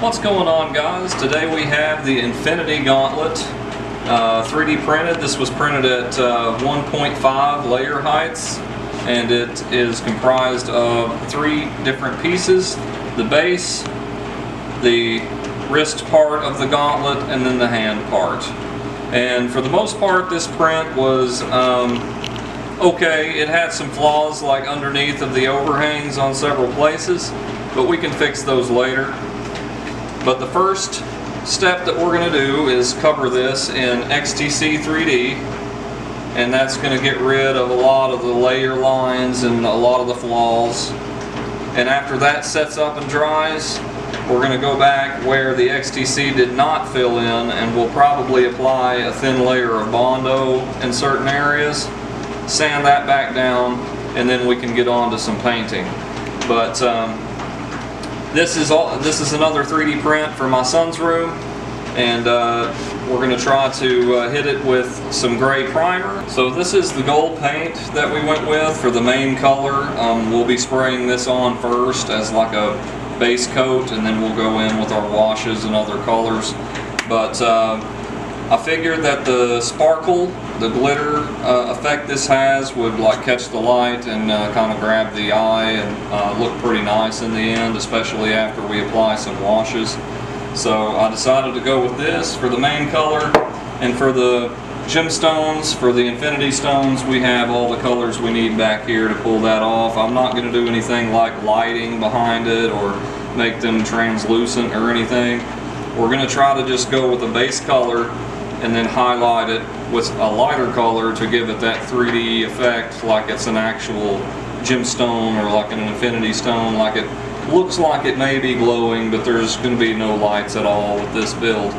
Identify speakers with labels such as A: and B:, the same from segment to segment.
A: What's going on, guys? Today we have the Infinity Gauntlet 3D printed. This was printed at 1.5 layer heights, and it is comprised of 3 different pieces: the base, the wrist part of the gauntlet, and then the hand part. And for the most part, this print was okay. It had some flaws, like underneath of the overhangs on several places, but we can fix those later. But the first step that we're going to do is cover this in XTC 3D, and that's going to get rid of a lot of the layer lines and a lot of the flaws. And after that sets up and dries, we're going to go back where the XTC did not fill in, and we'll probably apply a thin layer of Bondo in certain areas, sand that back down, and then we can get on to some painting. But this is another 3D print for my son's room, and we're going to try to hit it with some gray primer. So this is the gold paint that we went with for the main color. We'll be spraying this on first as like a base coat, and then we'll go in with our washes and other colors. But I figured that the sparkle, the glitter effect this has would like catch the light and kind of grab the eye and look pretty nice in the end, especially after we apply some washes. So I decided to go with this for the main color. And for the gemstones, for the infinity stones, we have all the colors we need back here to pull that off. I'm not going to do anything like lighting behind it or make them translucent or anything. We're going to try to just go with a base color and then highlight it with a lighter color to give it that 3D effect, like it's an actual gemstone or like an infinity stone, like it looks like it may be glowing, but there's going to be no lights at all with this build.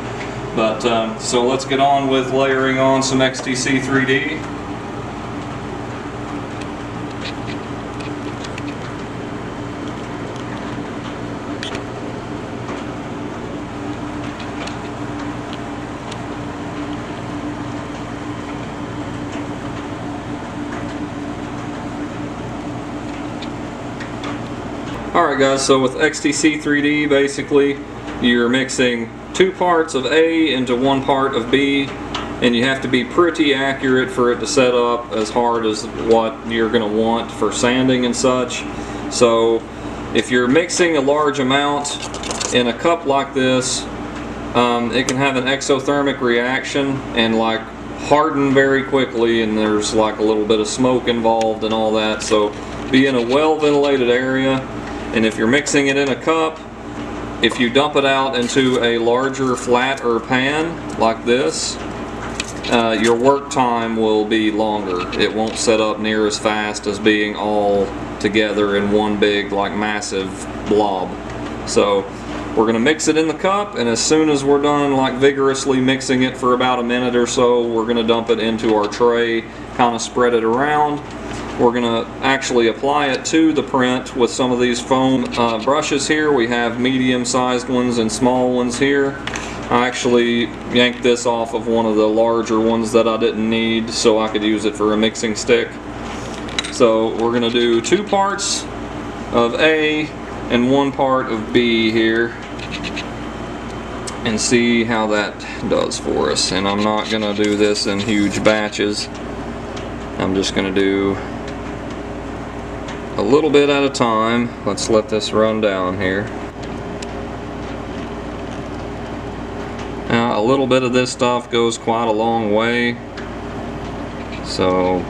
A: But so let's get on with layering on some XTC 3D. Alright guys, so with XTC 3D, basically you're mixing 2 parts of A into 1 part of B, and you have to be pretty accurate for it to set up as hard as what you're going to want for sanding and such. So if you're mixing a large amount in a cup like this, it can have an exothermic reaction and like harden very quickly, and there's like a little bit of smoke involved and all that. So be in a well ventilated area. And if you're mixing it in a cup, if you dump it out into a larger, flatter pan like this, your work time will be longer. It won't set up near as fast as being all together in one big, like, massive blob. So we're going to mix it in the cup, and as soon as we're done like vigorously mixing it for about a minute or so, we're going to dump it into our tray, kind of spread it around. We're going to actually apply it to the print with some of these foam brushes here. We have medium-sized ones and small ones here. I actually yanked this off of one of the larger ones that I didn't need so I could use it for a mixing stick. So we're going to do 2 parts of A and 1 part of B here and see how that does for us. And I'm not going to do this in huge batches. I'm just going to do a little bit at a time. Let's let this run down here. Now, a little bit of this stuff goes quite a long way, so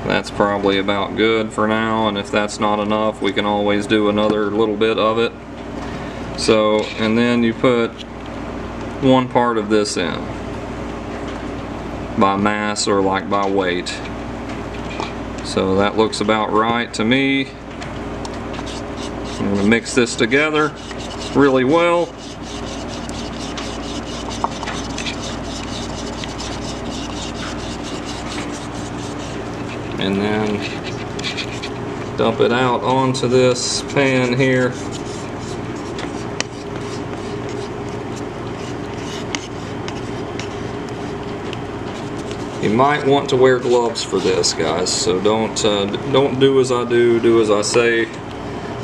A: that's probably about good for now, and if that's not enough, we can always do another little bit of it. So, and then you put 1 part of this in by mass or like by weight. So that looks about right to me. I'm going to mix this together really well. And then dump it out onto this pan here. You might want to wear gloves for this, guys, so don't do as I do as I say.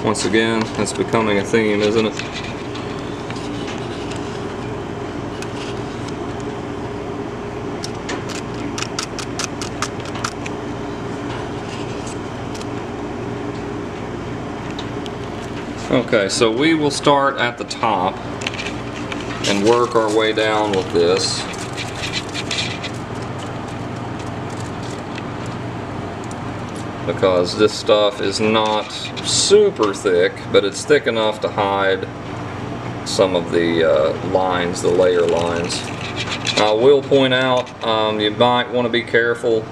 A: Once again, that's becoming a theme, isn't it? Okay, so we will start at the top and work our way down with this. Because this stuff is not super thick, but it's thick enough to hide some of the lines, the layer lines. I will point out, you might want to be careful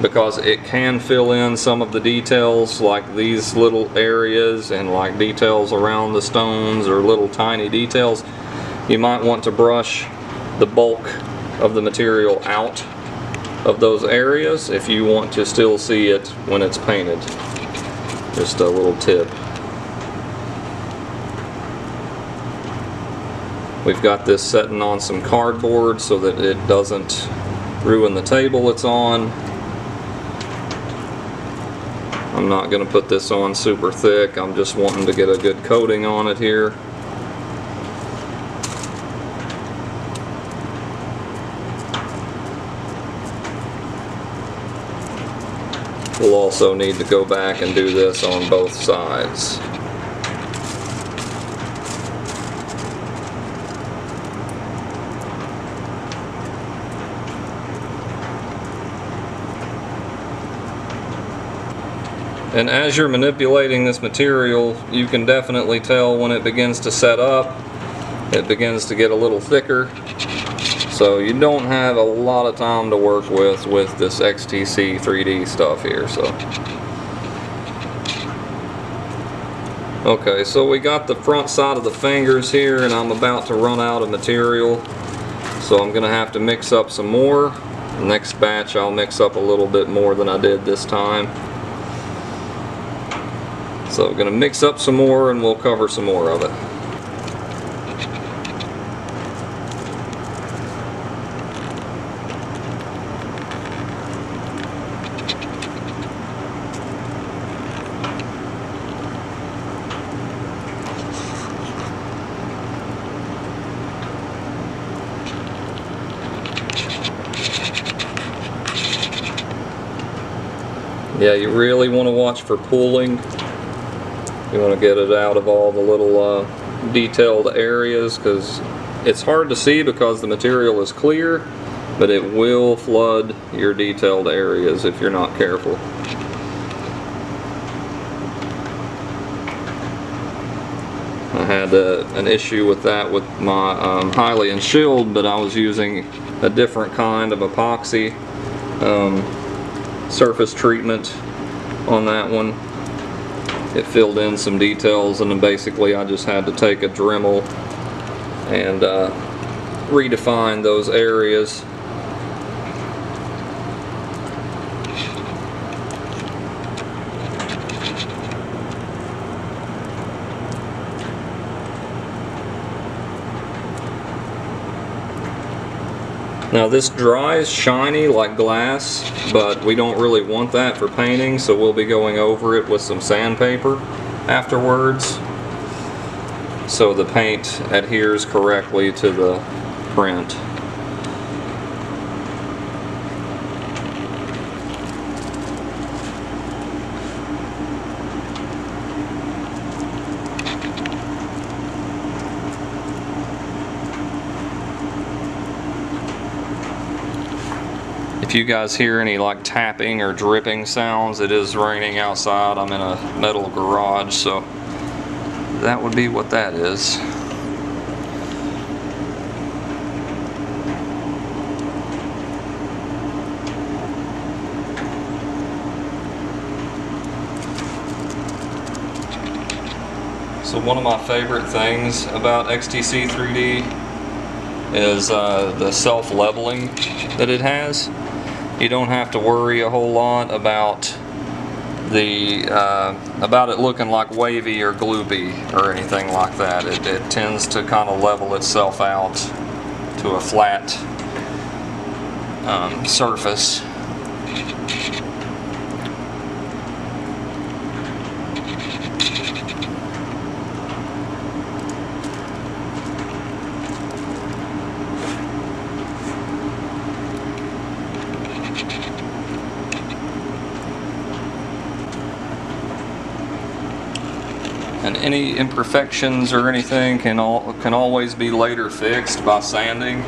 A: because it can fill in some of the details, like these little areas and like details around the stones or little tiny details. You might want to brush the bulk of the material out of those areas if you want to still see it when it's painted. Just a little tip. We've got this setting on some cardboard so that it doesn't ruin the table it's on. I'm not going to put this on super thick, I'm just wanting to get a good coating on it here. We'll also need to go back and do this on both sides. And as you're manipulating this material, you can definitely tell when it begins to set up, it begins to get a little thicker. So you don't have a lot of time to work with this XTC 3D stuff here. So okay, so we got the front side of the fingers here, and I'm about to run out of material, so I'm gonna have to mix up some more. The next batch I'll mix up a little bit more than I did this time. So I'm gonna mix up some more and we'll cover some more of it. Yeah, you really want to watch for pooling. You want to get it out of all the little detailed areas, because it's hard to see because the material is clear, but it will flood your detailed areas if you're not careful. I had an issue with that with my Hylian shield, but I was using a different kind of epoxy surface treatment on that one. It filled in some details, and then basically I just had to take a Dremel and redefine those areas. Now this dries shiny like glass, but we don't really want that for painting, so we'll be going over it with some sandpaper afterwards, so the paint adheres correctly to the print. If you guys hear any like tapping or dripping sounds, it is raining outside. I'm in a metal garage, so that would be what that is. So one of my favorite things about XTC 3D is the self-leveling that it has. You don't have to worry a whole lot about it looking like wavy or gloopy or anything like that. It tends to kind of level itself out to a flat surface. any imperfections or anything can always be later fixed by sanding.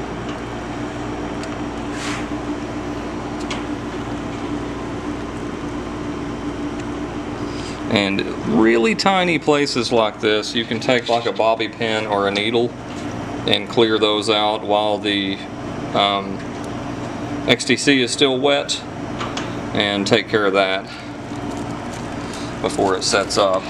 A: And really tiny places like this, you can take like a bobby pin or a needle and clear those out while the XTC is still wet, and take care of that before it sets up.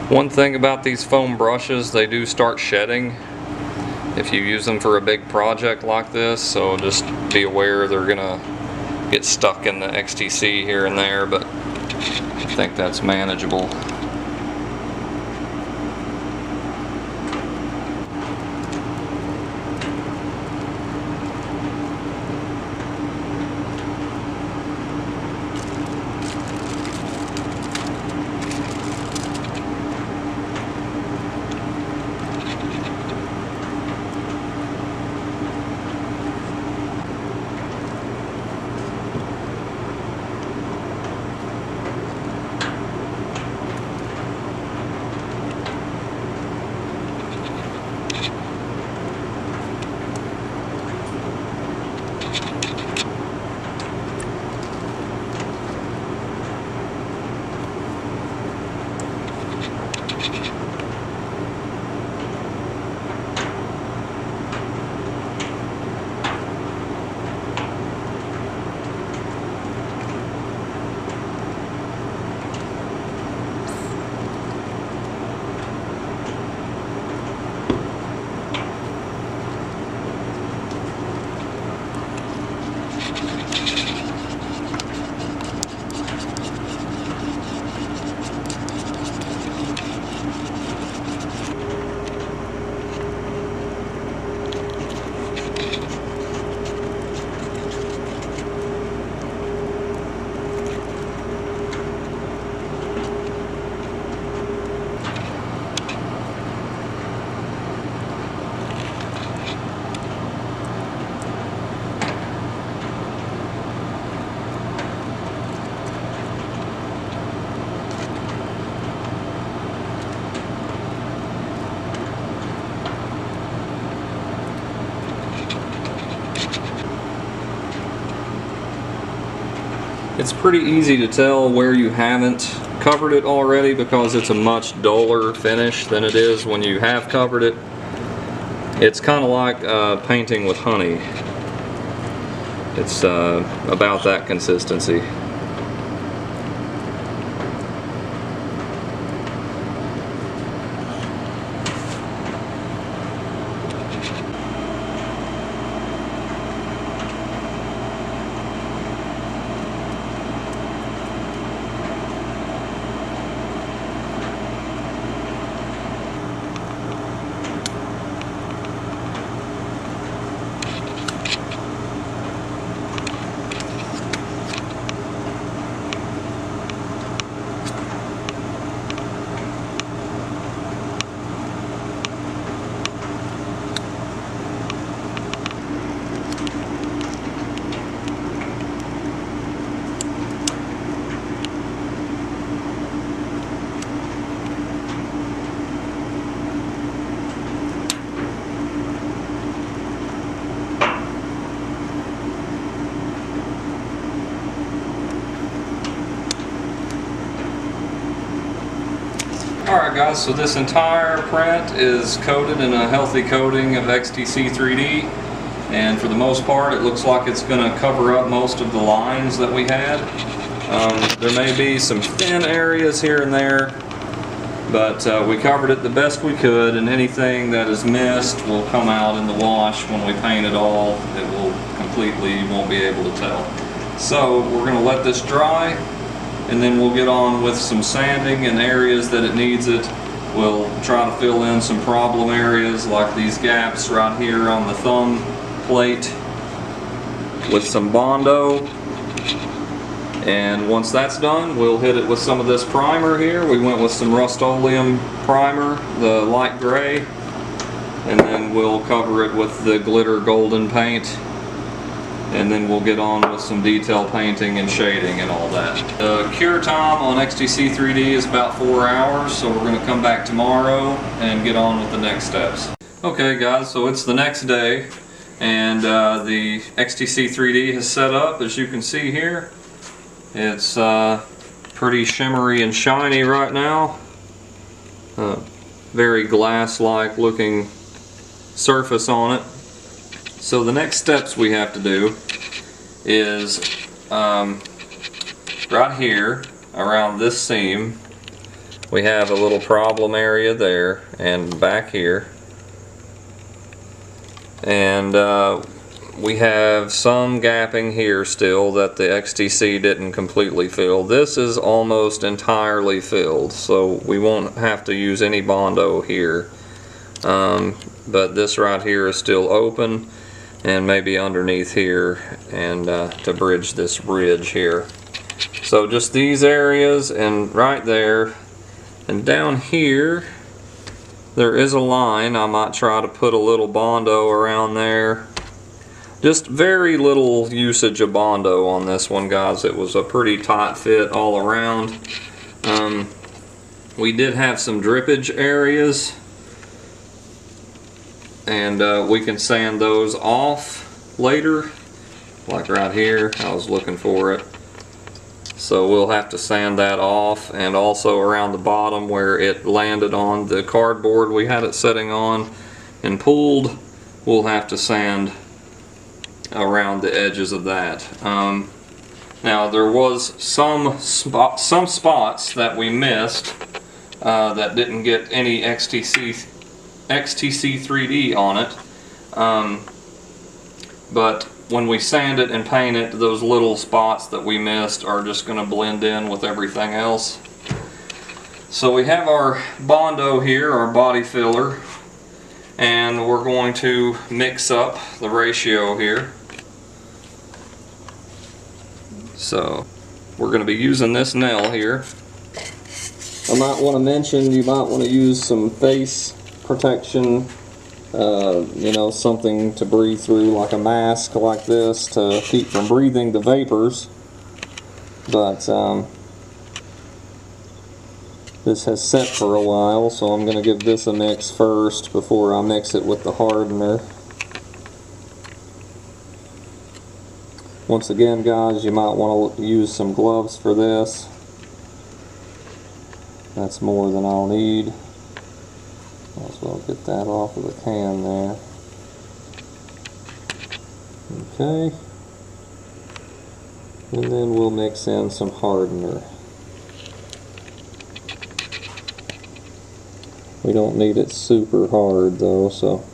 A: One thing about these foam brushes, they do start shedding if you use them for a big project like this, so just be aware they're gonna get stuck in the XTC here and there, but I think that's manageable. It's pretty easy to tell where you haven't covered it already because it's a much duller finish than it is when you have covered it. It's kind of like painting with honey. It's about that consistency. Alright guys, so this entire print is coated in a healthy coating of XTC 3D, and for the most part it looks like it's going to cover up most of the lines that we had. There may be some thin areas here and there, but we covered it the best we could, and anything that is missed will come out in the wash when we paint it all. It will completely, you won't be able to tell. So we're going to let this dry, and then we'll get on with some sanding in areas that it needs it. We'll try to fill in some problem areas like these gaps right here on the thumb plate with some Bondo. And once that's done, we'll hit it with some of this primer here. We went with some Rust-Oleum primer, the light gray, and then we'll cover it with the glitter golden paint, and then we'll get on with some detail painting and shading and all that. The cure time on XTC 3D is about 4 hours, so we're going to come back tomorrow and get on with the next steps. Okay guys, so it's the next day, and the XTC 3D has set up, as you can see here. It's pretty shimmery and shiny right now. Very glass-like looking surface on it. So the next steps we have to do is right here around this seam we have a little problem area there, and back here, and we have some gapping here still that the XTC didn't completely fill. This is almost entirely filled, so we won't have to use any Bondo here. But this right here is still open, and maybe underneath here, and to bridge this ridge here. So just these areas, and right there, and down here there is a line. I might try to put a little Bondo around there. Just very little usage of Bondo on this one, guys. It was a pretty tight fit all around. We did have some drippage areas, and we can sand those off later, like right here. I was looking for it. So we'll have to sand that off, and also around the bottom where it landed on the cardboard we had it setting on and pulled, we'll have to sand around the edges of that. Now there was some spots that we missed that didn't get any XTC 3D on it, but when we sand it and paint it, those little spots that we missed are just going to blend in with everything else. So we have our Bondo here, our body filler, and we're going to mix up the ratio here. So we're going to be using this nail here. I might want to mention, you might want to use some face protection, you know, something to breathe through, like a mask like this, to keep from breathing the vapors. But this has set for a while, so I'm going to give this a mix first before I mix it with the hardener. Once again, guys, you might want to use some gloves for this. That's more than I'll need. Might as well get that off of the can there. Okay. And then we'll mix in some hardener. We don't need it super hard though, so.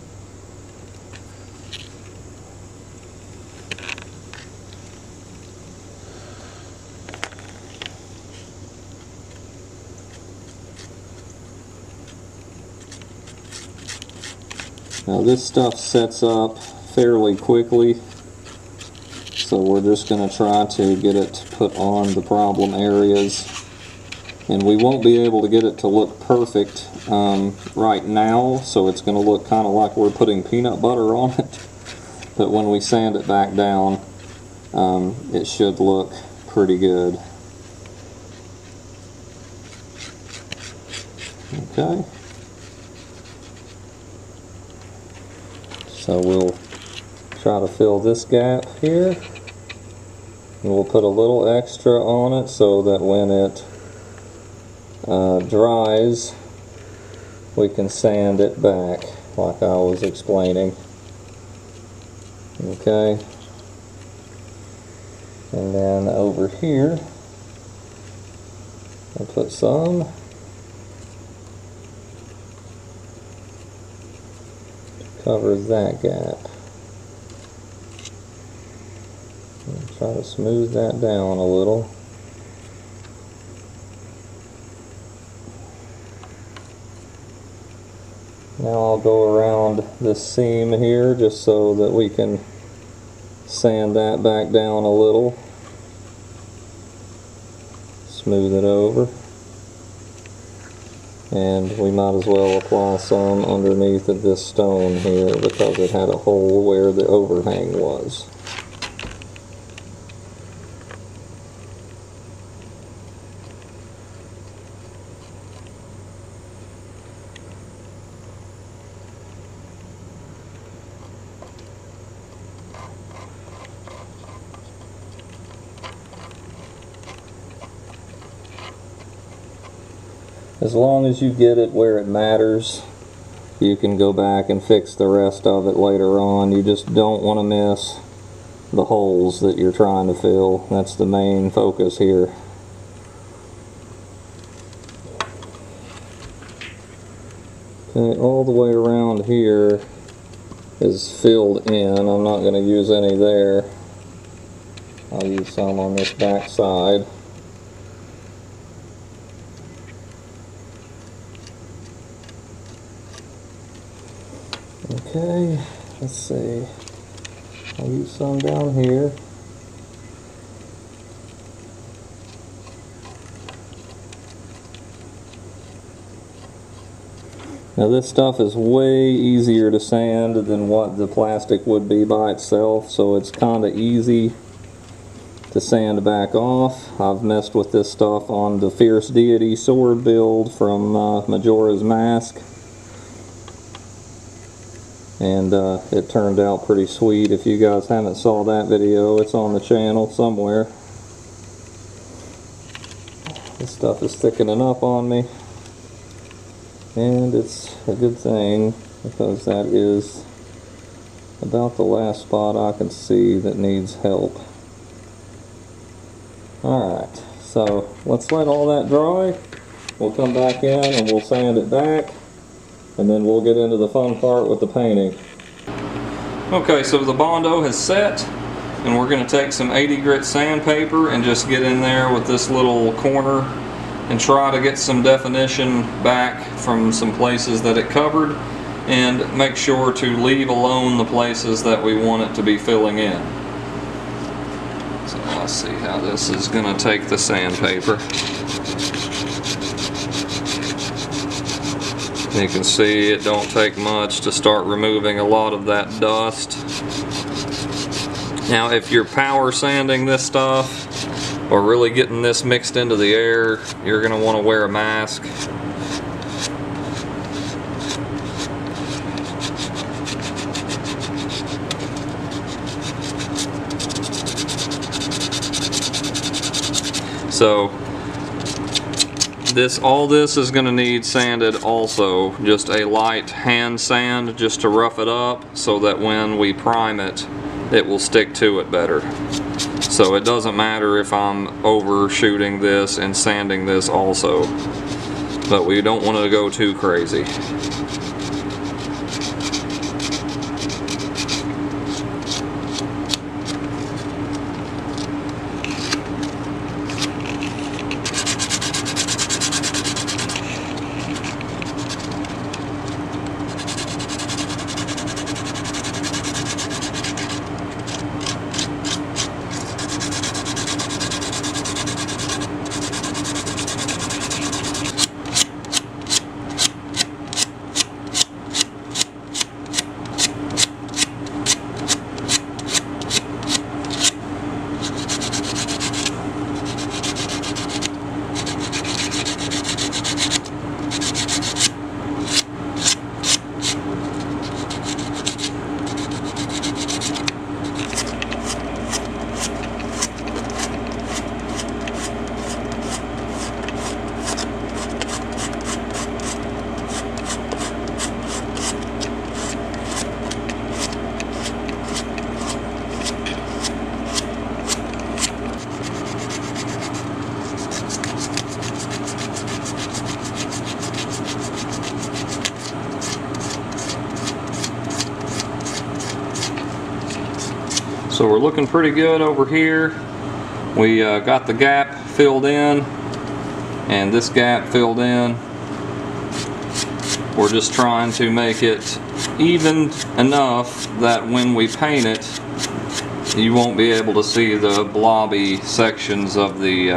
A: Now this stuff sets up fairly quickly, so we're just going to try to get it put on the problem areas, and we won't be able to get it to look perfect right now, so it's going to look kind of like we're putting peanut butter on it, but when we sand it back down, it should look pretty good. Okay. So we'll try to fill this gap here, and we'll put a little extra on it so that when it dries, we can sand it back like I was explaining. Okay, and then over here I'll put some. Cover that gap. And try to smooth that down a little. Now I'll go around around this seam here just so that we can sand that back down a little. Smooth it over. And we might as well apply some underneath of this stone here because it had a hole where the overhang was. As long as you get it where it matters, you can go back and fix the rest of it later on. You just don't want to miss the holes that you're trying to fill. That's the main focus here. Okay, all the way around here is filled in. I'm not going to use any there. I'll use some on this back side. Okay, let's see. I'll use some down here. Now this stuff is way easier to sand than what the plastic would be by itself, so it's kind of easy to sand back off. I've messed with this stuff on the Fierce Deity sword build from Majora's Mask. And it turned out pretty sweet. If you guys haven't saw that video, it's on the channel somewhere. This stuff is thickening up on me. And it's a good thing because that is about the last spot I can see that needs help. Alright, so let's let all that dry. We'll come back in and we'll sand it back. And then we'll get into the fun part with the painting. Okay, so the Bondo has set, and we're going to take some 80 grit sandpaper and just get in there with this little corner and try to get some definition back from some places that it covered, and make sure to leave alone the places that we want it to be filling in. So let's see how this is going to take the sandpaper. You can see it don't take much to start removing a lot of that dust. Now if you're power sanding this stuff or really getting this mixed into the air, you're going to want to wear a mask. So all this is going to need sanded also, just a light hand sand just to rough it up so that when we prime it, it will stick to it better. So it doesn't matter if I'm overshooting this and sanding this also, but we don't want to go too crazy. So we're looking pretty good over here. We got the gap filled in and this gap filled in. We're just trying to make it even enough that when we paint it, you won't be able to see the blobby sections of the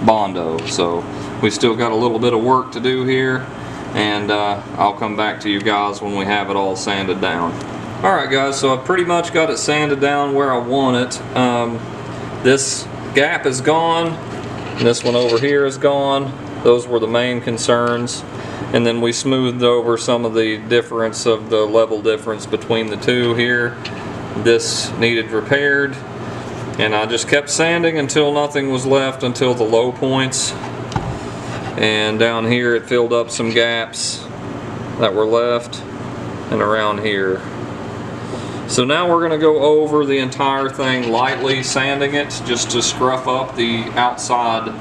A: Bondo. So we still got a little bit of work to do here, and I'll come back to you guys when we have it all sanded down. Alright guys, so I pretty much got it sanded down where I want it. This gap is gone, and this one over here is gone. Those were the main concerns. And then we smoothed over some of the difference of the level difference between the two here. This needed repaired, and I just kept sanding until nothing was left, until the low points. And down here it filled up some gaps that were left, and around here. So now we're going to go over the entire thing, lightly sanding it just to scruff up the outside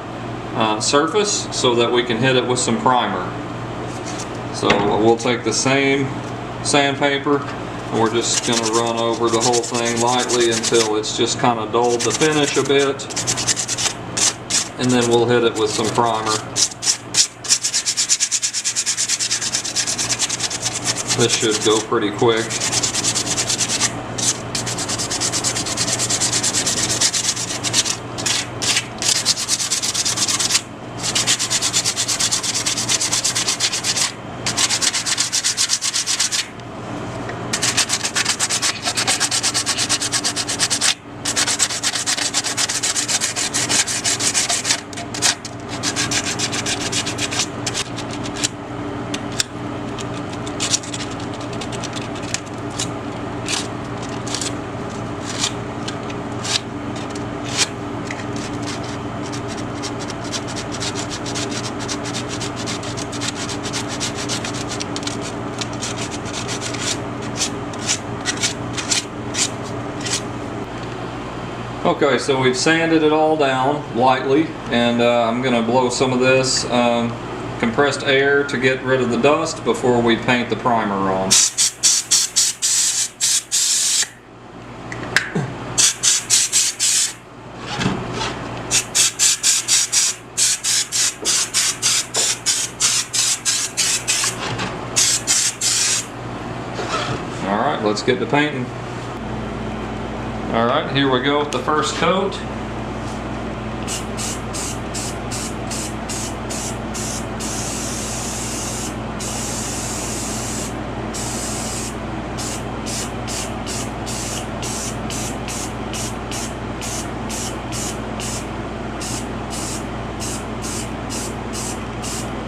A: surface so that we can hit it with some primer. So we'll take the same sandpaper, and we're just going to run over the whole thing lightly until it's just kind of dulled the finish a bit, and then we'll hit it with some primer. This should go pretty quick. Okay, so we've sanded it all down lightly, and I'm going to blow some of this compressed air to get rid of the dust before we paint the primer on. Alright, let's get to painting. Alright, here we go with the first coat.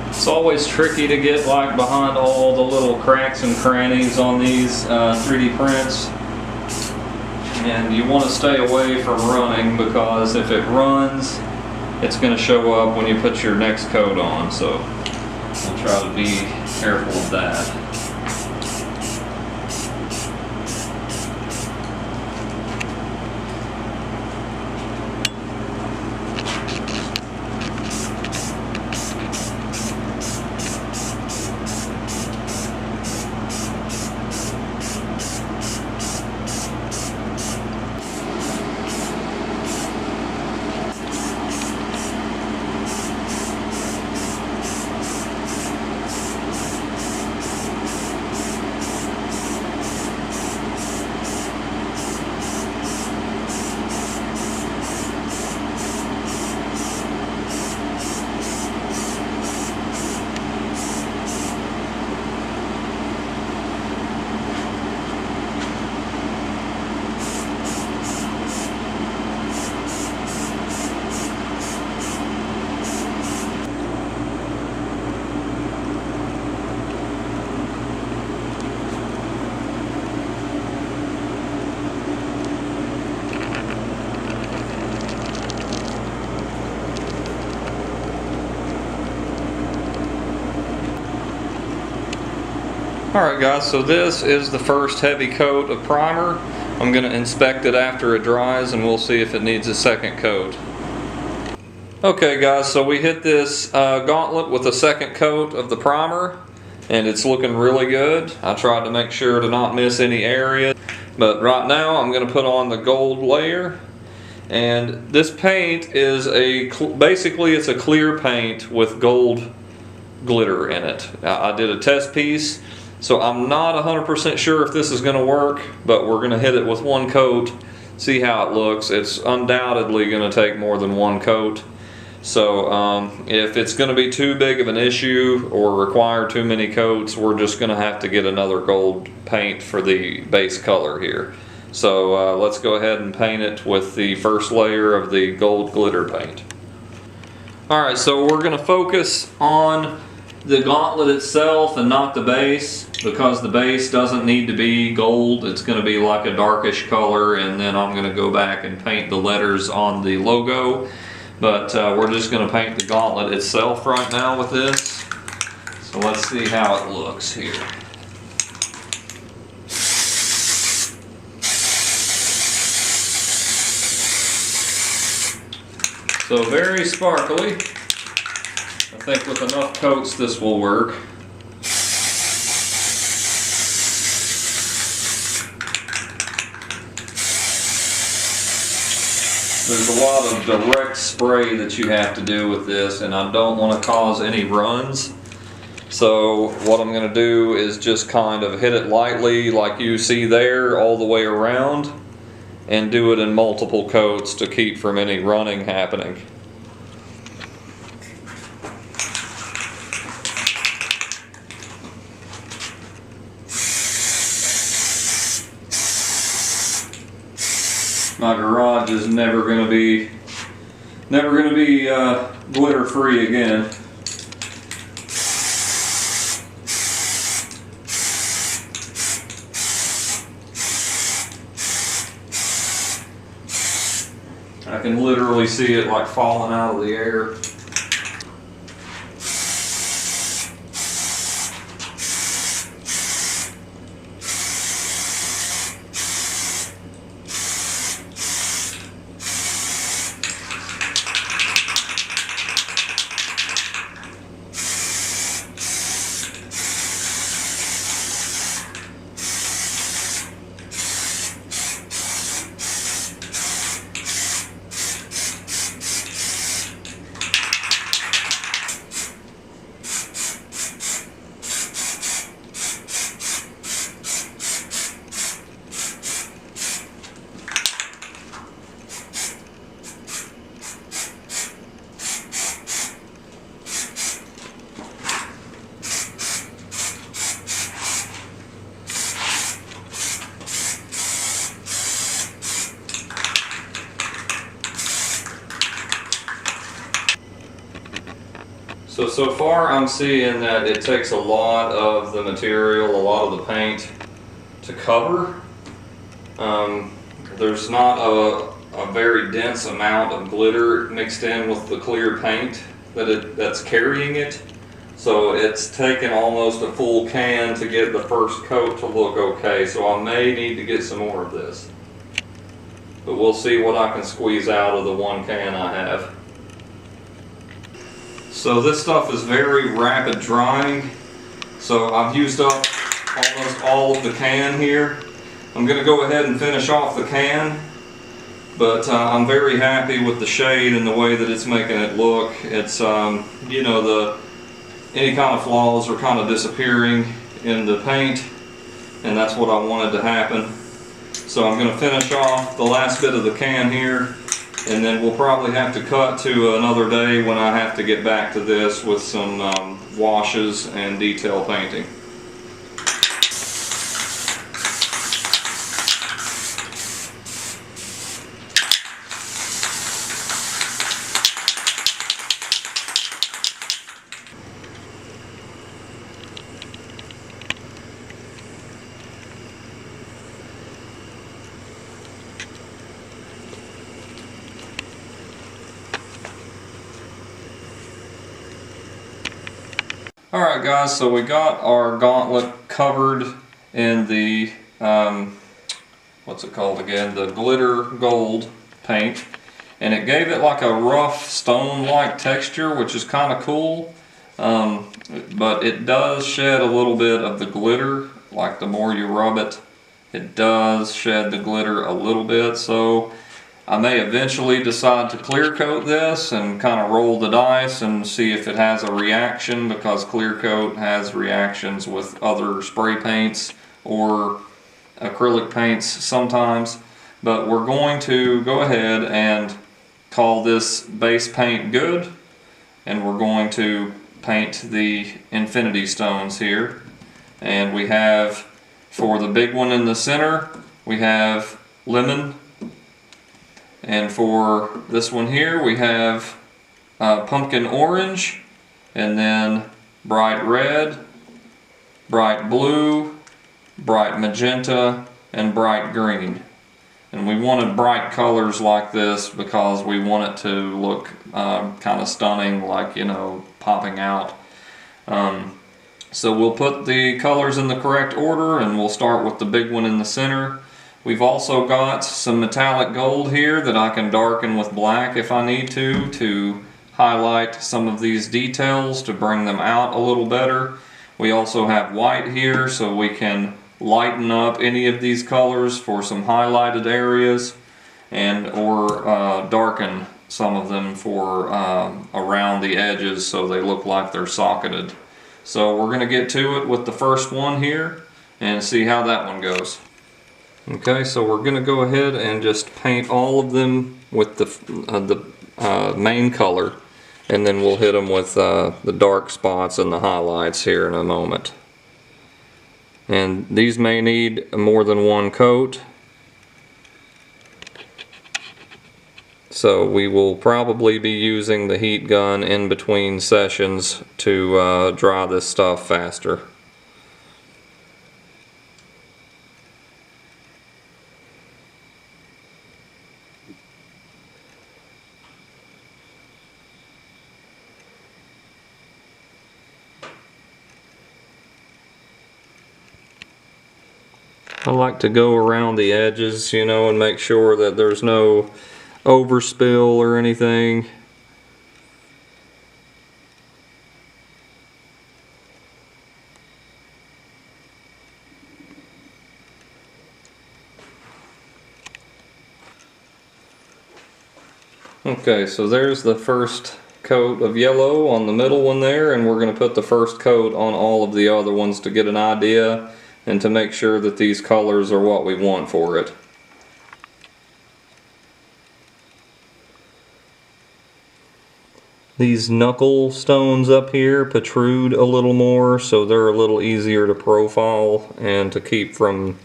A: It's always tricky to get like behind all the little cracks and crannies on these 3D prints. And you want to stay away from running, because if it runs, it's going to show up when you put your next coat on. So we'll try to be careful of that. Alright guys, so this is the first heavy coat of primer. I'm going to inspect it after it dries, and we'll see if it needs a second coat. Okay guys, so we hit this Gauntlet with a second coat of the primer, and it's looking really good. I tried to make sure to not miss any area, but right now I'm going to put on the gold layer. And this paint is basically it's a clear paint with gold glitter in it. I did a test piece, So I'm not 100% sure if this is going to work, but we're going to hit it with one coat, see how it looks. It's undoubtedly going to take more than one coat. So if it's going to be too big of an issue or require too many coats, we're just going to have to get another gold paint for the base color here. So let's go ahead and paint it with the first layer of the gold glitter paint. Alright, so we're going to focus on the gauntlet itself and not the base, because the base doesn't need to be gold. It's going to be like a darkish color, and then I'm going to go back and paint the letters on the logo. But we're just going to paint the gauntlet itself right now with this. So let's see how it looks here. So very sparkly. I think with enough coats this will work. There's a lot of direct spray that you have to do with this, and I don't want to cause any runs. So what I'm going to do is just kind of hit it lightly like you see there all the way around, and do it in multiple coats to keep from any running happening. My garage is never going to be glitter free again. I can literally see it like falling out of the air. So far I'm seeing that it takes a lot of the material, a lot of the paint to cover. There's not a very dense amount of glitter mixed in with the clear paint that's carrying it. So it's taken almost a full can to get the first coat to look okay. So I may need to get some more of this. But we'll see what I can squeeze out of the one can I have. So this stuff is very rapid drying. So I've used up almost all of the can here. I'm going to go ahead and finish off the can. But I'm very happy with the shade and the way that it's making it look. It's, you know, any kind of flaws are kind of disappearing in the paint. And that's what I wanted to happen. So I'm going to finish off the last bit of the can here. And then we'll probably have to cut to another day when I have to get back to this with some washes and detail painting. Alright guys, so we got our gauntlet covered in the, what's it called again, the glitter gold paint. And it gave it like a rough stone-like texture, which is kind of cool. But it does shed a little bit of the glitter, like the more you rub it, it does shed the glitter a little bit. So I may eventually decide to clear coat this and kind of roll the dice and see if it has a reaction, because clear coat has reactions with other spray paints or acrylic paints sometimes. But we're going to go ahead and call this base paint good, and we're going to paint the infinity stones here. And we have, for the big one in the center, we have lemon. And for this one here, we have pumpkin orange, and then bright red, bright blue, bright magenta, and bright green. And we wanted bright colors like this because we want it to look kind of stunning, like, you know, popping out. So we'll put the colors in the correct order, and we'll start with the big one in the center. We've also got some metallic gold here that I can darken with black if I need to highlight some of these details to bring them out a little better. We also have white here, so we can lighten up any of these colors for some highlighted areas, and or darken some of them for around the edges so they look like they're socketed. So we're going to get to it with the first one here and see how that one goes. Okay, so we're going to go ahead and just paint all of them with the main color, and then we'll hit them with the dark spots and the highlights here in a moment. And these may need more than one coat, so we will probably be using the heat gun in between sessions to dry this stuff faster. I like to go around the edges, you know, and make sure that there's no overspill or anything. Okay, so there's the first coat of yellow on the middle one there, and we're going to put the first coat on all of the other ones to get an idea and to make sure that these colors are what we want for it. These knuckle stones up here protrude a little more, so they're a little easier to profile and to keep from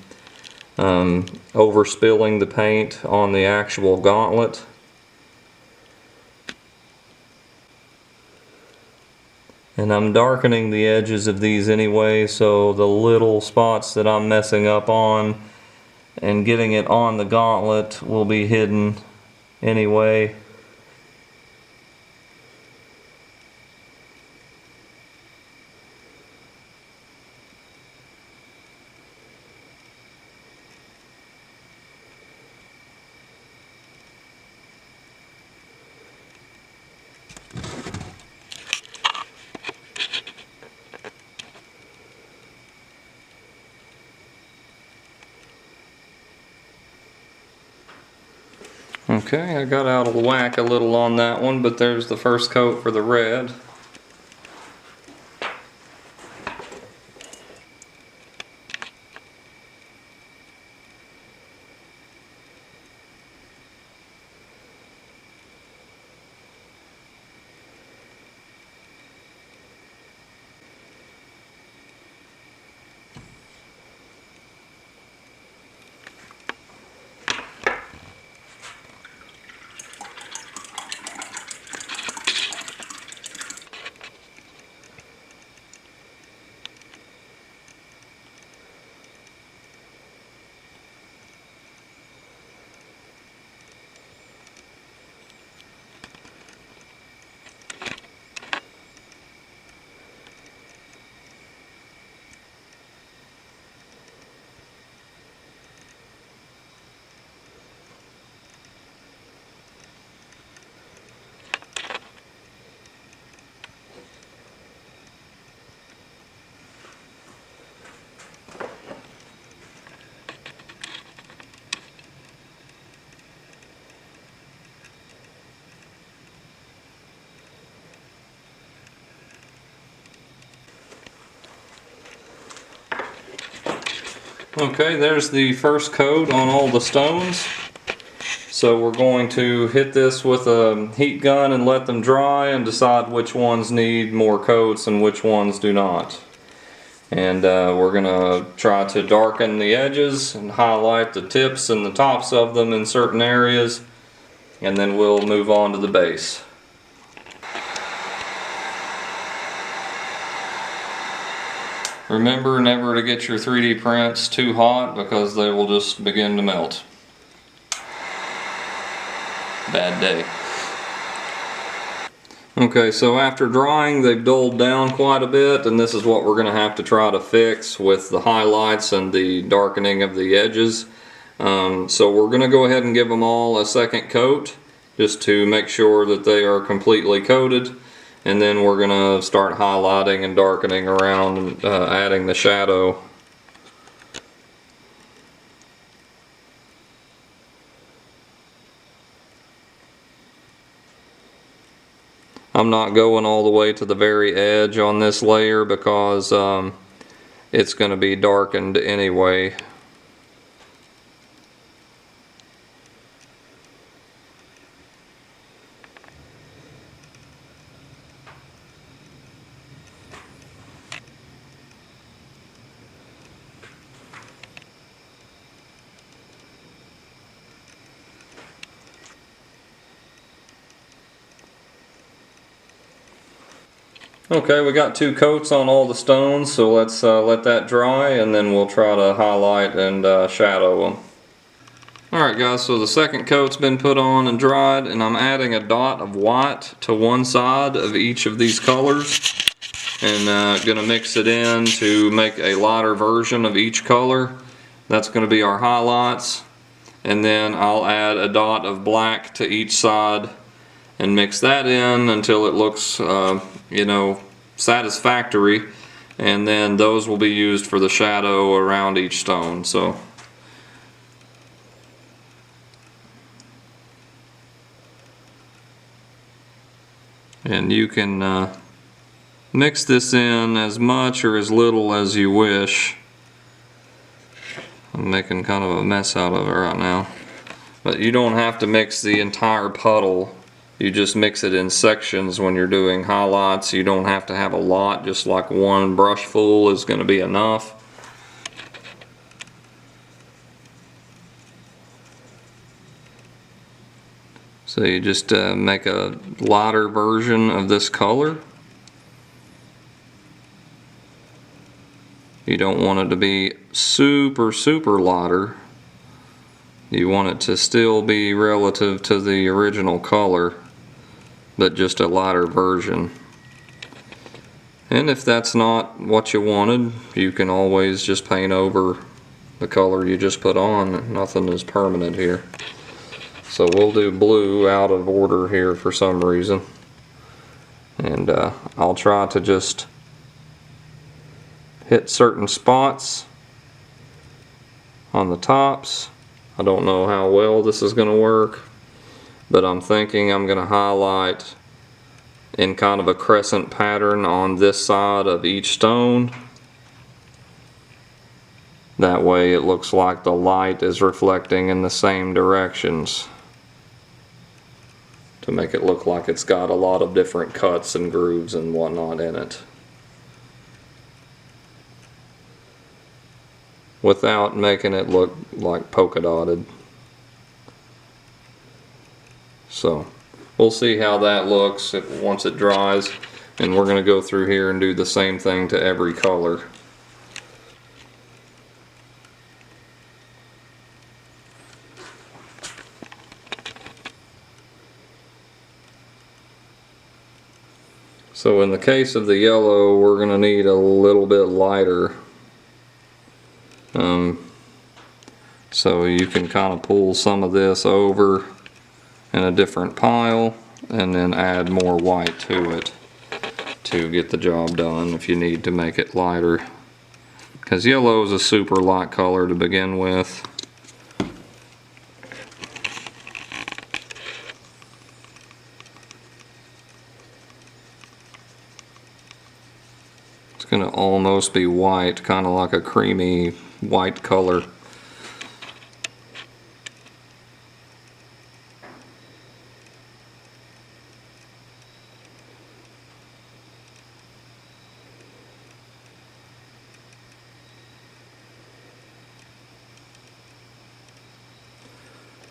A: overspilling the paint on the actual gauntlet. And I'm darkening the edges of these anyway, so the little spots that I'm messing up on and getting it on the gauntlet will be hidden anyway. Okay, I got out of whack a little on that one, but there's the first coat for the red. Okay, there's the first coat on all the stones. So we're going to hit this with a heat gun and let them dry and decide which ones need more coats and which ones do not. And we're going to try to darken the edges and highlight the tips and the tops of them in certain areas, and then we'll move on to the base. Remember never to get your 3D prints too hot because they will just begin to melt. Bad day. Okay, so after drying they've dulled down quite a bit, and this is what we're going to have to try to fix with the highlights and the darkening of the edges. So we're going to go ahead and give them all a second coat just to make sure that they are completely coated, and then we're going to start highlighting and darkening around and adding the shadow. I'm not going all the way to the very edge on this layer because it's going to be darkened anyway. Okay, we got 2 coats on all the stones, so let's let that dry and then we'll try to highlight and shadow them. Alright guys, so the second coat's been put on and dried, and I'm adding a dot of white to one side of each of these colors, and going to mix it in to make a lighter version of each color. That's going to be our highlights, and then I'll add a dot of black to each side and mix that in until it looks you know, satisfactory, and then those will be used for the shadow around each stone. So and you can mix this in as much or as little as you wish. I'm making kind of a mess out of it right now, but you don't have to mix the entire puddle. You just mix it in sections when you're doing highlights. You don't have to have a lot, just like one brush full is going to be enough. So you just make a lighter version of this color. You don't want it to be super lighter. You want it to still be relative to the original color, but just a lighter version. And if that's not what you wanted, you can always just paint over the color you just put on. Nothing is permanent here. So we'll do blue out of order here for some reason. And I'll try to just hit certain spots on the tops. I don't know how well this is going to work, but I'm thinking I'm going to highlight in kind of a crescent pattern on this side of each stone. That way it looks like the light is reflecting in the same directions, to make it look like it's got a lot of different cuts and grooves and whatnot in it, without making it look like polka dotted. So we'll see how that looks once it dries, and we're going to go through here and do the same thing to every color. So in the case of the yellow, we're going to need a little bit lighter. So you can kind of pull some of this over in a different pile and then add more white to it to get the job done if you need to make it lighter, because yellow is a super light color to begin with. It's going to almost be white, kind of like a creamy white color.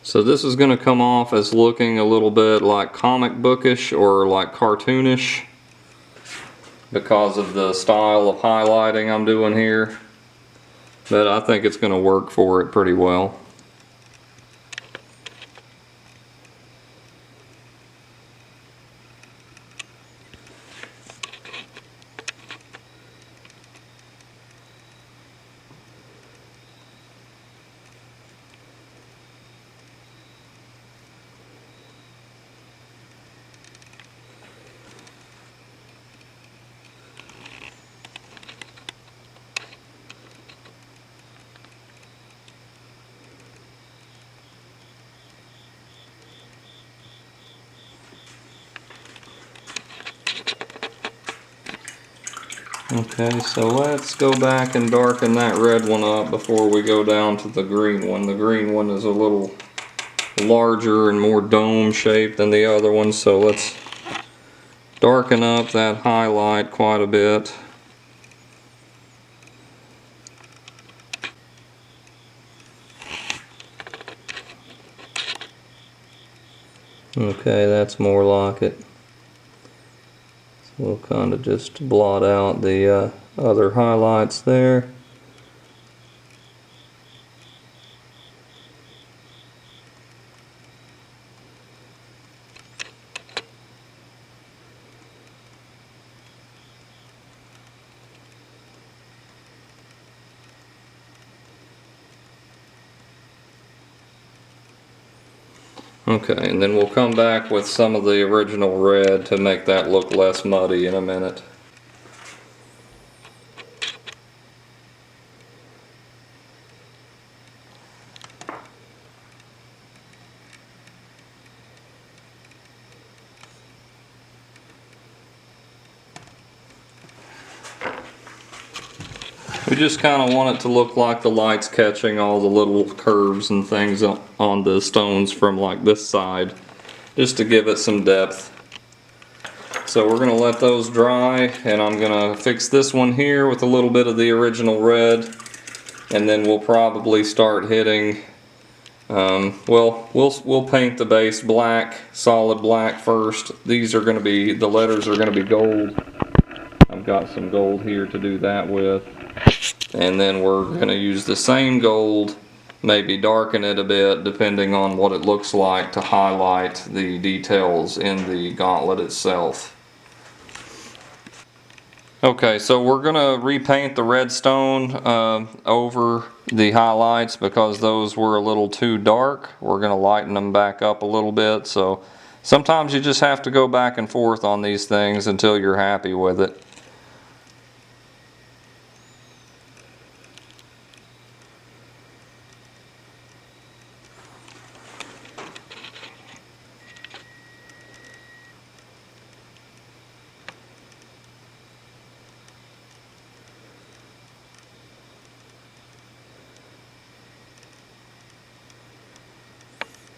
A: So this is going to come off as looking a little bit like comic bookish or like cartoonish because of the style of highlighting I'm doing here, but I think it's going to work for it pretty well. Okay, so let's go back and darken that red one up before we go down to the green one. The green one is a little larger and more dome shaped than the other one, so let's darken up that highlight quite a bit. Okay, that's more like it. We'll kind of just blot out the other highlights there. Okay, and then we'll come back with some of the original red to make that look less muddy in a minute. We just kind of want it to look like the light's catching all the little curves and things on the stones from like this side, just to give it some depth. So we're going to let those dry, and I'm going to fix this one here with a little bit of the original red, and then we'll probably start hitting, well, we'll paint the base black, solid black first. These are going to be, the letters are going to be gold. I've got some gold here to do that with. And then we're going to use the same gold, maybe darken it a bit depending on what it looks like to highlight the details in the gauntlet itself. Okay, so we're going to repaint the red stone over the highlights because those were a little too dark. We're going to lighten them back up a little bit. So sometimes you just have to go back and forth on these things until you're happy with it.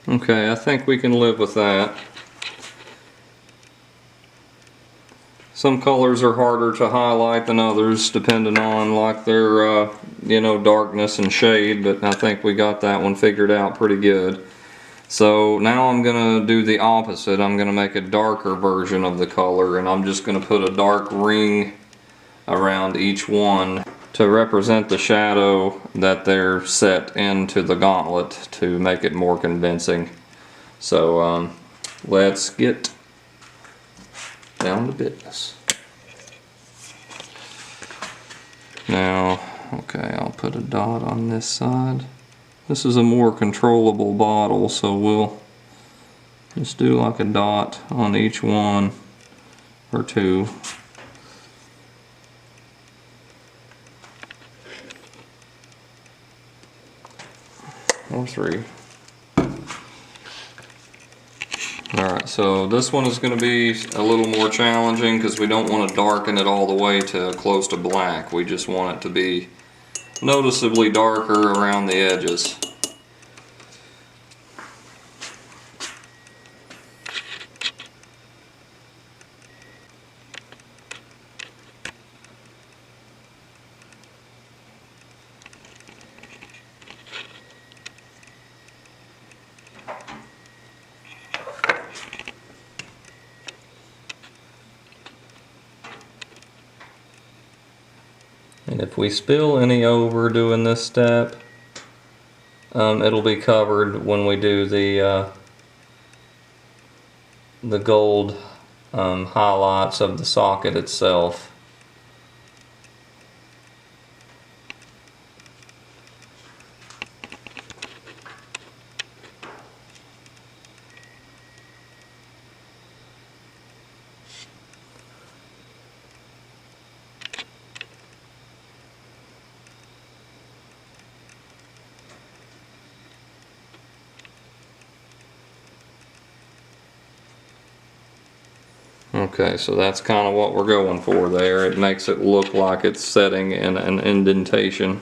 A: Okay, I think we can live with that. Some colors are harder to highlight than others depending on like their you know, darkness and shade, but I think we got that one figured out pretty good. So now I'm going to do the opposite. I'm going to make a darker version of the color, and I'm just going to put a dark ring around each one to represent the shadow that they're set into the gauntlet to make it more convincing. So let's get down to business. Now, okay, I'll put a dot on this side. This is a more controllable bottle, so we'll just do like a dot on each one or two. Or three. Alright, so this one is going to be a little more challenging because we don't want to darken it all the way to close to black. We just want it to be noticeably darker around the edges. And if we spill any over doing this step, it'll be covered when we do the gold highlights of the socket itself. Okay, so that's kind of what we're going for there. It makes it look like it's setting in an indentation.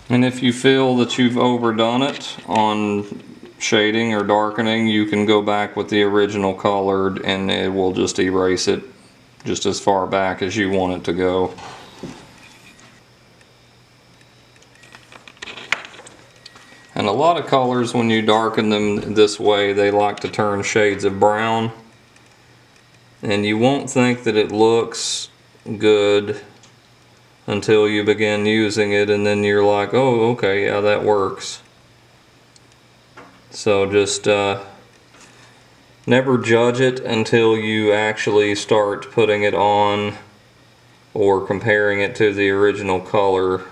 A: And if you feel that you've overdone it on shading or darkening, you can go back with the original colored and it will just erase it just as far back as you want it to go. And a lot of colors, when you darken them this way, they like to turn shades of brown. And you won't think that it looks good until you begin using it, and then you're like, oh, okay, yeah, that works. So just never judge it until you actually start putting it on or comparing it to the original color.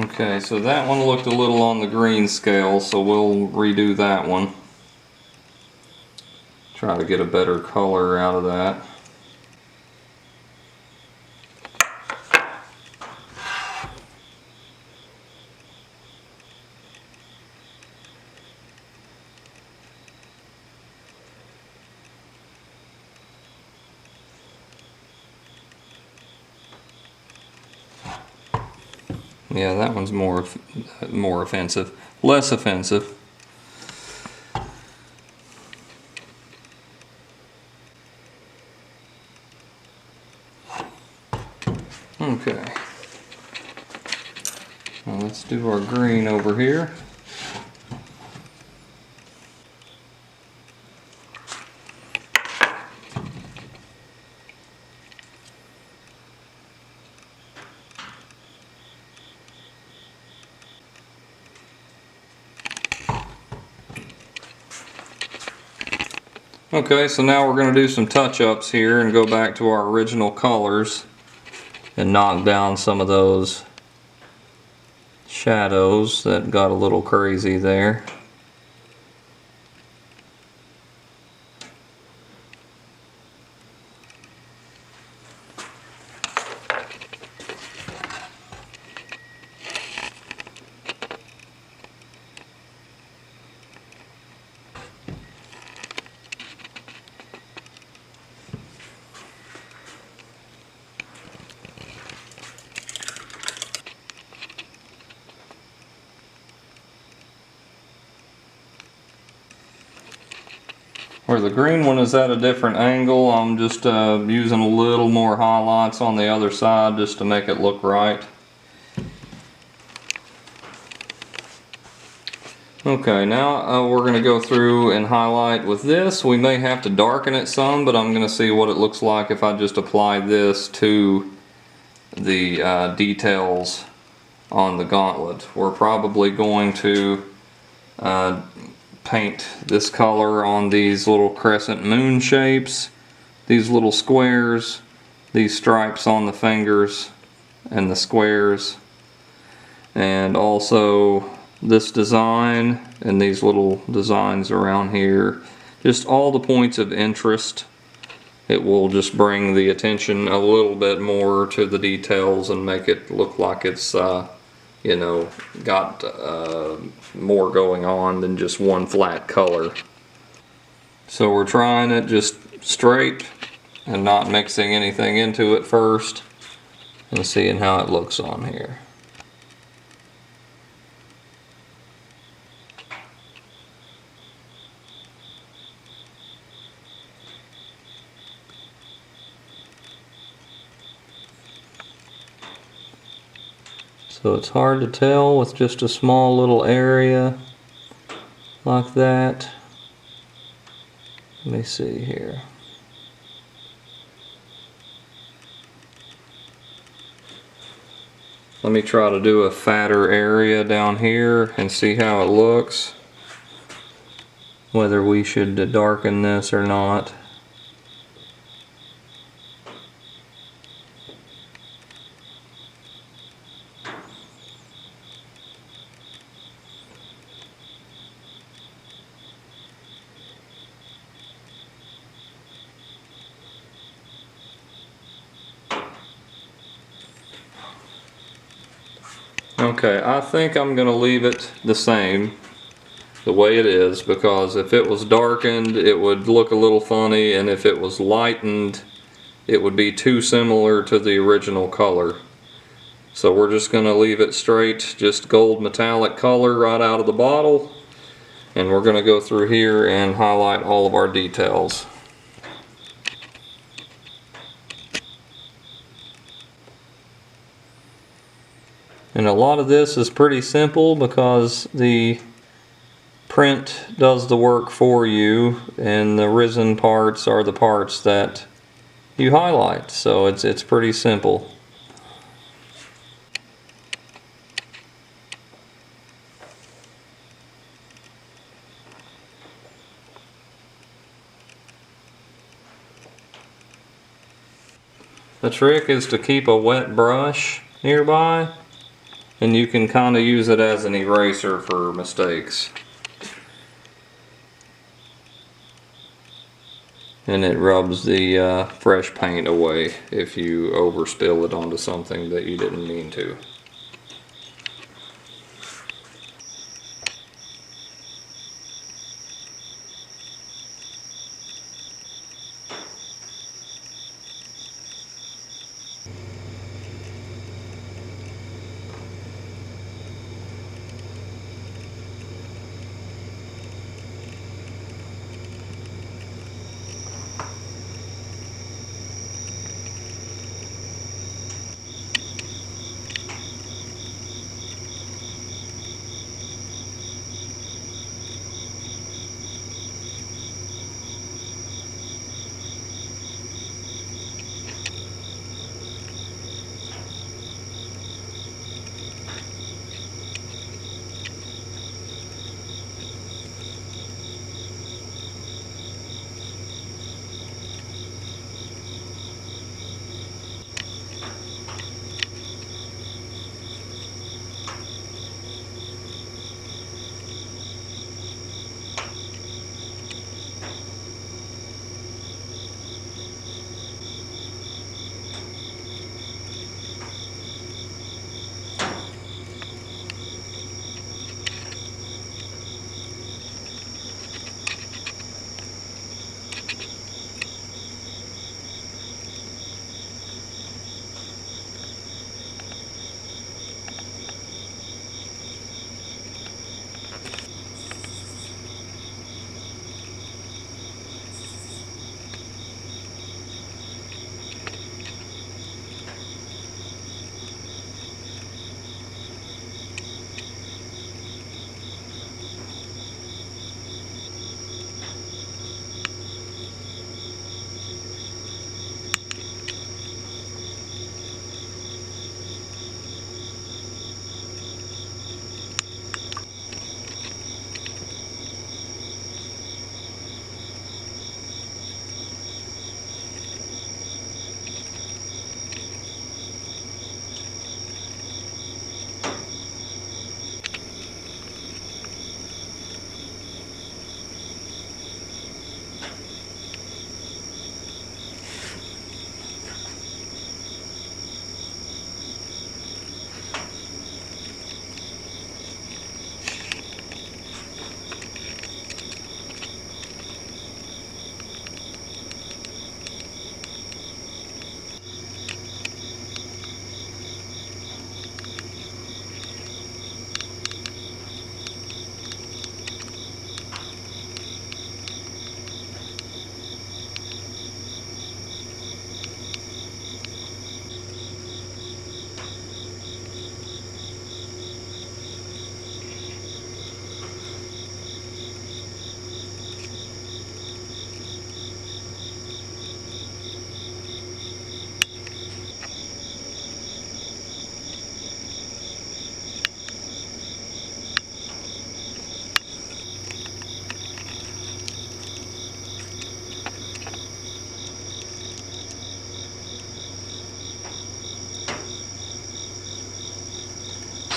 A: Okay, so that one looked a little on the green scale, so we'll redo that one. Try to get a better color out of that. Yeah, that one's more offensive. Less offensive. Okay. Now let's do our green over here. Okay, so now we're going to do some touch-ups here and go back to our original colors and knock down some of those shadows that got a little crazy there. Where the green one is at a different angle, I'm just using a little more highlights on the other side just to make it look right. Okay, now we're going to go through and highlight with this. We may have to darken it some, but I'm going to see what it looks like if I just apply this to the details on the gauntlet. We're probably going to paint this color on these little crescent moon shapes, these little squares, these stripes on the fingers and the squares, and also this design and these little designs around here. Just all the points of interest. It will just bring the attention a little bit more to the details and make it look like it's you know, got more going on than just one flat color. So we're trying it just straight and not mixing anything into it first and seeing how it looks on here. So it's hard to tell with just a small little area like that. Let me see here. Let me try to do a fatter area down here and see how it looks. Whether we should darken this or not. Okay, I think I'm going to leave it the same, the way it is, because if it was darkened it would look a little funny, and if it was lightened it would be too similar to the original color. So we're just going to leave it straight, just gold metallic color right out of the bottle, and we're going to go through here and highlight all of our details. And a lot of this is pretty simple because the print does the work for you, and the risen parts are the parts that you highlight. So it's pretty simple. The trick is to keep a wet brush nearby, and you can kind of use it as an eraser for mistakes. And it rubs the fresh paint away if you overspill it onto something that you didn't mean to.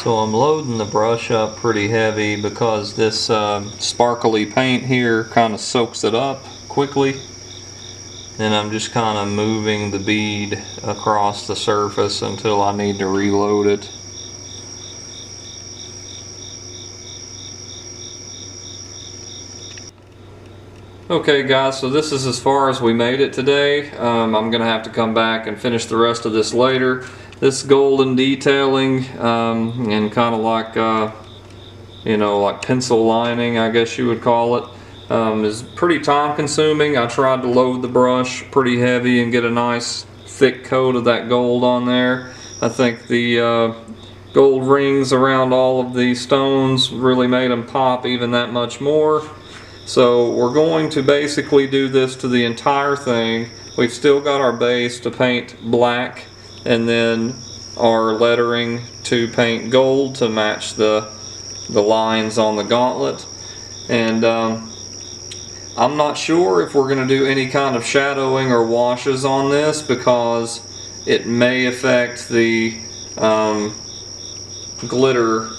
A: So I'm loading the brush up pretty heavy because this sparkly paint here kind of soaks it up quickly. And I'm just kind of moving the bead across the surface until I need to reload it. Okay guys, so this is as far as we made it today. I'm gonna have to come back and finish the rest of this later. This golden detailing and kind of like you know, like pencil lining, I guess you would call it, is pretty time consuming. I tried to load the brush pretty heavy and get a nice thick coat of that gold on there. I think the gold rings around all of the stones really made them pop even that much more. So we're going to basically do this to the entire thing. We've still got our base to paint black and then our lettering to paint gold to match the lines on the gauntlet. And I'm not sure if we're going to do any kind of shadowing or washes on this because it may affect the glitter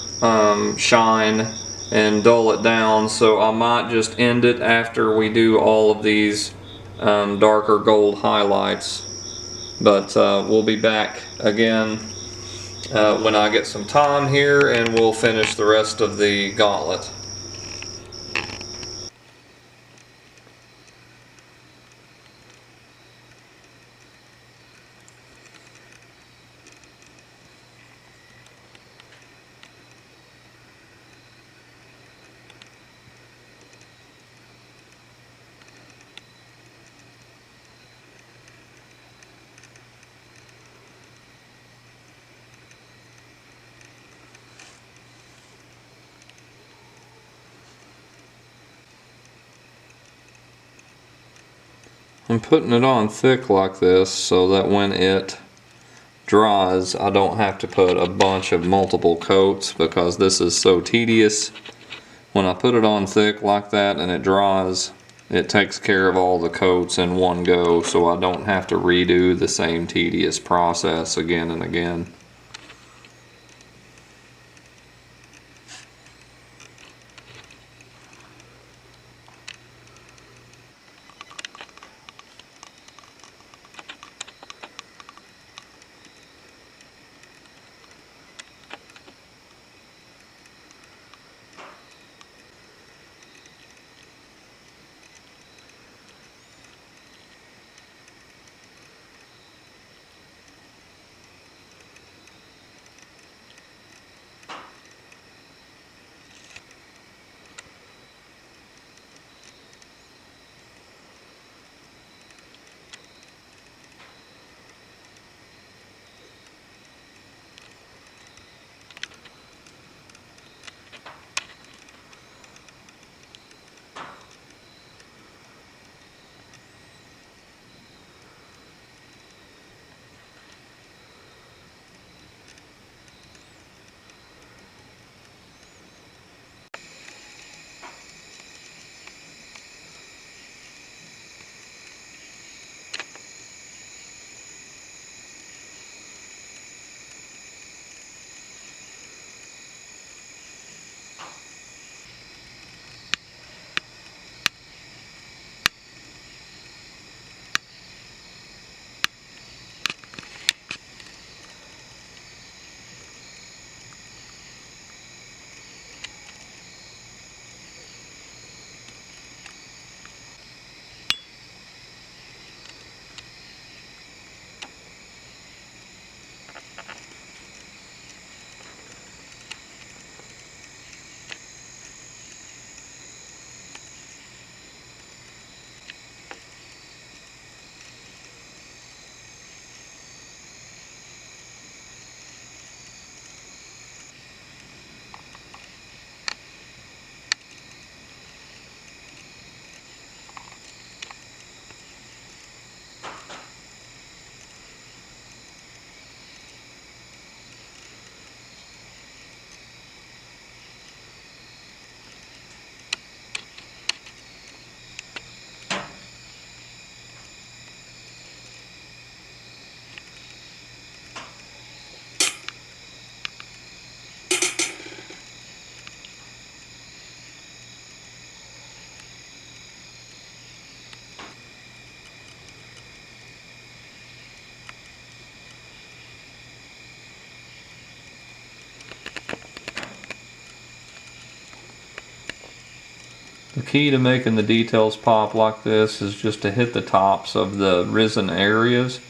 A: shine and dull it down, so I might just end it after we do all of these darker gold highlights. But we'll be back again when I get some time here, and we'll finish the rest of the gauntlet. I'm putting it on thick like this so that when it dries I don't have to put a bunch of multiple coats, because this is so tedious. When I put it on thick like that and it dries, it takes care of all the coats in one go, so I don't have to redo the same tedious process again and again. key to making the details pop like this is just to hit the tops of the risen areas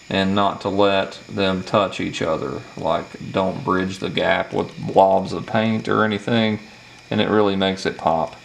A: and not to let them touch each other. Like, don't bridge the gap with blobs of paint or anything, and it really makes it pop.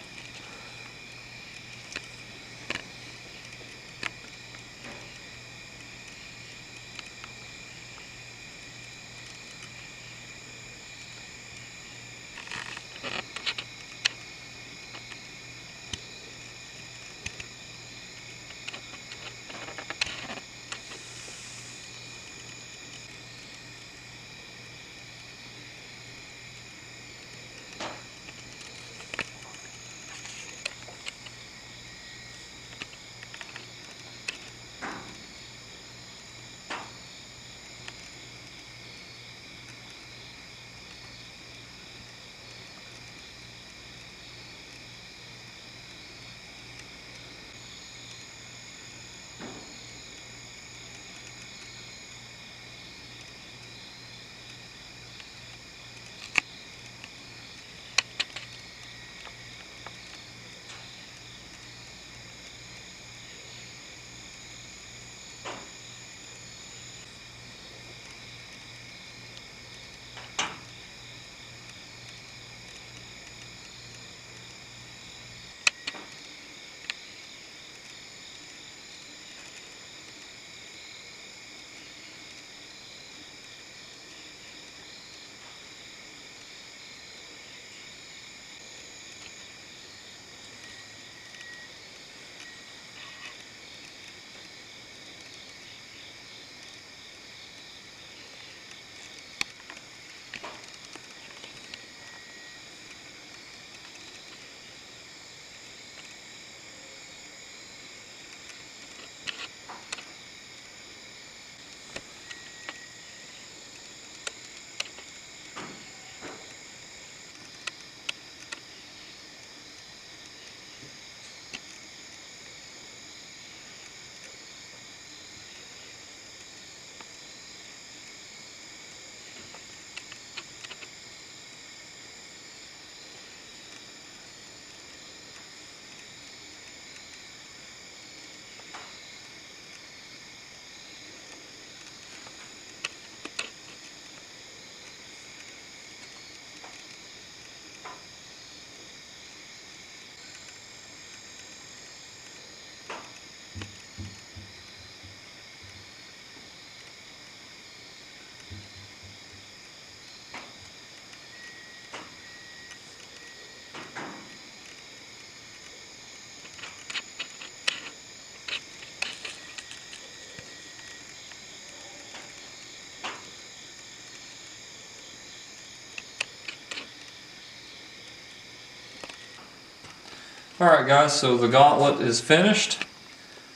A: Alright guys, so the gauntlet is finished.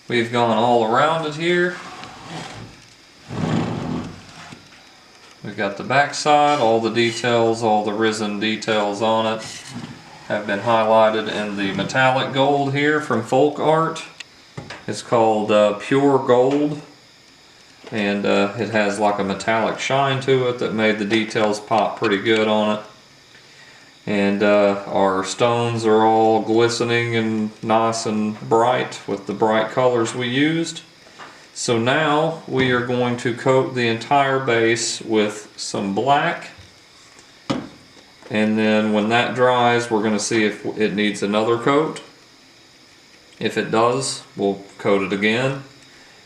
A: We've gone all around it here. We've got the back side, all the details, all the risen details on it have been highlighted in the metallic gold here from Folk Art. It's called Pure Gold, and it has like a metallic shine to it that made the details pop pretty good on it. And our stones are all glistening and nice and bright with the bright colors we used. So now we are going to coat the entire base with some black, and then when that dries we're going to see if it needs another coat. If it does, we'll coat it again,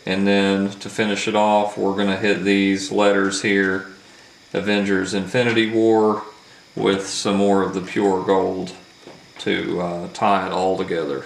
A: and then to finish it off we're going to hit these letters here, Avengers Infinity War, with some more of the pure gold to tie it all together.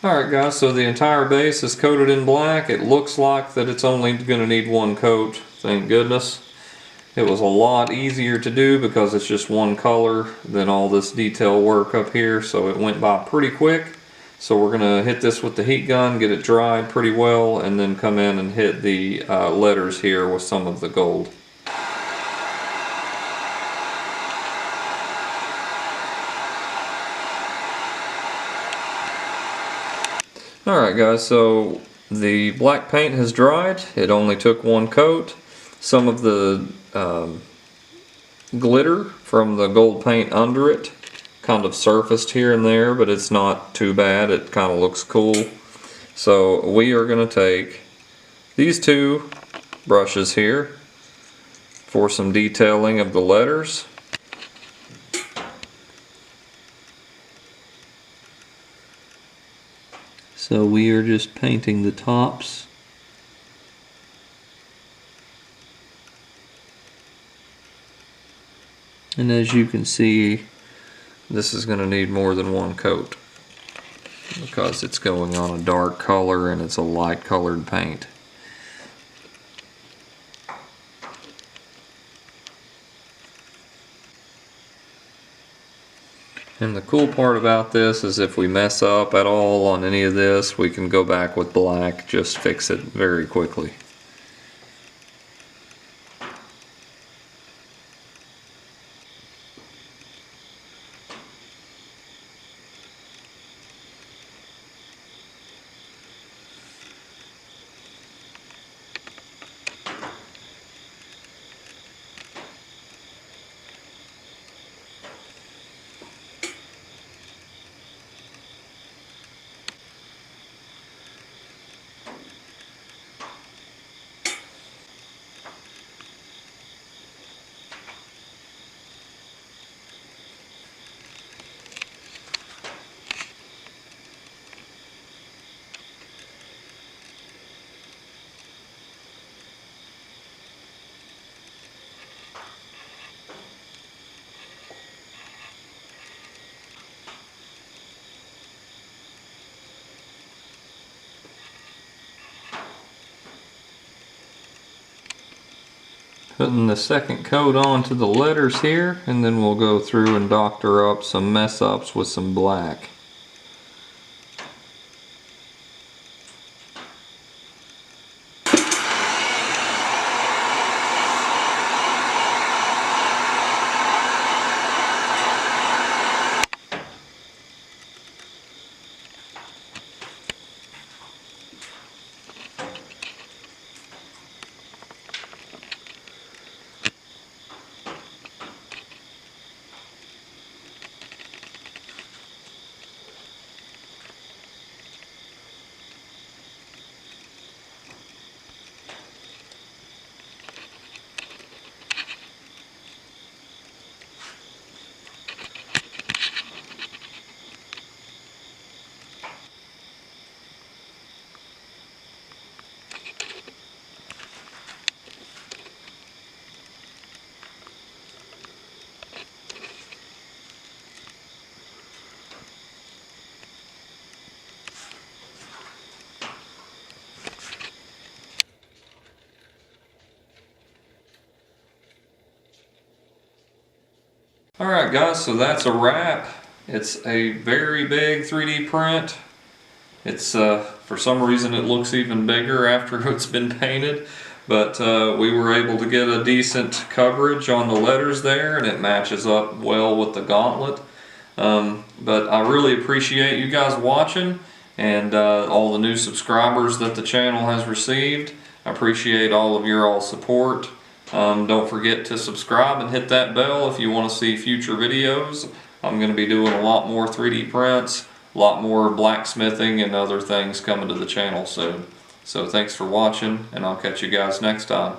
A: Alright guys, so the entire base is coated in black. It looks like that it's only going to need one coat, thank goodness. It was a lot easier to do because it's just one color than all this detail work up here, so it went by pretty quick. So we're going to hit this with the heat gun, get it dried pretty well, and then come in and hit the letters here with some of the gold. Alright guys, so the black paint has dried. It only took one coat. Some of the glitter from the gold paint under it kind of surfaced here and there, but it's not too bad. It kind of looks cool. So we are going to take these two brushes here for some detailing of the letters. So we are just painting the tops. And as you can see, this is going to need more than one coat because it's going on a dark color and it's a light colored paint. And the cool part about this is if we mess up at all on any of this, we can go back with black, just fix it very quickly. Putting the second coat onto the letters here, and then we'll go through and doctor up some mess ups with some black. Alright guys, so that's a wrap. It's a very big 3D print. It's for some reason it looks even bigger after it's been painted, but we were able to get a decent coverage on the letters there, and it matches up well with the Gauntlet. But I really appreciate you guys watching and all the new subscribers that the channel has received. I appreciate all of your all support. Don't forget to subscribe and hit that bell if you want to see future videos. I'm going to be doing a lot more 3D prints, a lot more blacksmithing and other things coming to the channel soon. So thanks for watching, and I'll catch you guys next time.